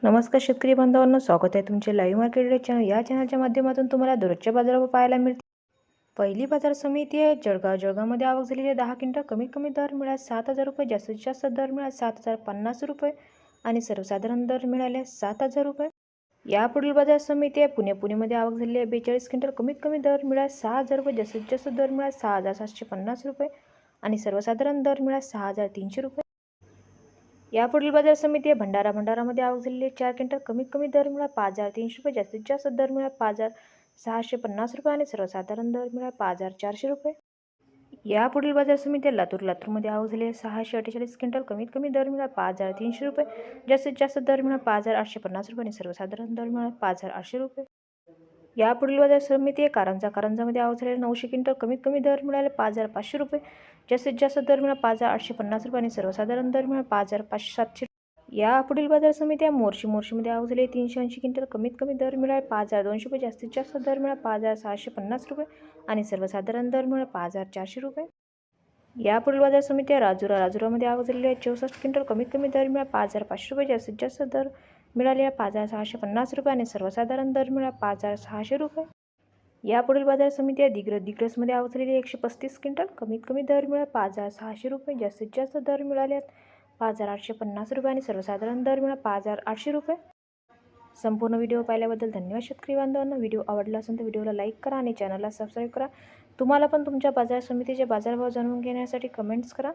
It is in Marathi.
नमस्कार शेतकरी बांधवांनो, स्वागत आहे तुमचे लाईव्ह मार्केट चॅनल या चॅनलच्या माध्यमातून तुम्हाला दररोजच्या बाजारभाव पाहायला मिळते। पहिली बाजार समिती आहे जळगावमध्ये आवक झालेली आहे 10 क्विंटल। कमीत कमी दर मिळाला 7,000 रुपये, जास्तीत जास्त दर मिळाला 7,050 रुपये आणि सर्वसाधारण दर मिळाले 7,000 रुपये। यापुढील बाजार समिती आहे पुणेमध्ये आवक झालेली आहे 42 क्विंटल। कमीत कमी दर मिळाला 6,000 रुपये, जास्तीत जास्त दर मिळाला 6,750 रुपये आणि सर्वसाधारण दर मिळाला 6,300 रुपये। यापुढील बाजार समिती आहे भंडारामध्ये आवक झालेली आहे 4 क्विंटल। कमीत कमी दर मिळाला 5,300 रुपये, जास्तीत जास्त दर मिळाला 5,650 रुपये आणि सर्वसाधारण दर मिळाला 5,400 रुपये। यापुढील बाजार समिती आहे लातूरमध्ये आवक झाली आहे 648 क्विंटल। कमीत कमी दर मिळाला 5,300 रुपये, जास्तीत जास्त दर मिळाला 5,850 रुपये आणि सर्वसाधारण दर मिळाला 5,800 रुपये। यापुढील बाजार समिती आहे कारंजामध्ये आवक झालेली 900 क्विंटल। कमीत कमी दर मिळाले 5,500 रुपये, जास्तीत जास्त दर मिळाला 5,850 रुपये आणि सर्वसाधारण दर मिळाला 5,700। यापुढील बाजार समिती आहे मोर्शीमध्ये आवक झाली 380 क्विंटल। कमीत कमी दर मिळाले 5,200 रुपये, जास्तीत जास्त दर मिळाला 5,650 रुपये आणि सर्वसाधारण दर मिळाला 5,400 रुपये। यापुढील बाजार समिती आहे राजुरामध्ये आवक झालेली आहे 64 क्विंटल। कमीत कमी दर मिळाला 5,500 रुपये, जास्तीत जास्त दर मिळाले 5,650 रुपये आणि सर्वसाधारण दर मिळाला 5,600 रुपये। यापुढील बाजार समिती आहे दिग्रसमध्ये आवक झालेली 135 क्विंटल। कमीत कमी दर मिळाला 5,600 रुपये, जास्तीत जास्त दर मिळाले 5,850 रुपये आणि सर्वसाधारण दर मिळाला 5,800 रुपये। संपूर्ण व्हिडिओ पाहिल्याबद्दल धन्यवाद शेतकरी बांधवांनो। व्हिडिओ आवडला असेल तर व्हिडिओला लाईक करा आणि चॅनलला सबस्क्राईब करा। तुम्हाला पण तुमच्या बाजार समितीचे बाजारभाव जाणून घेण्यासाठी कमेंट्स करा।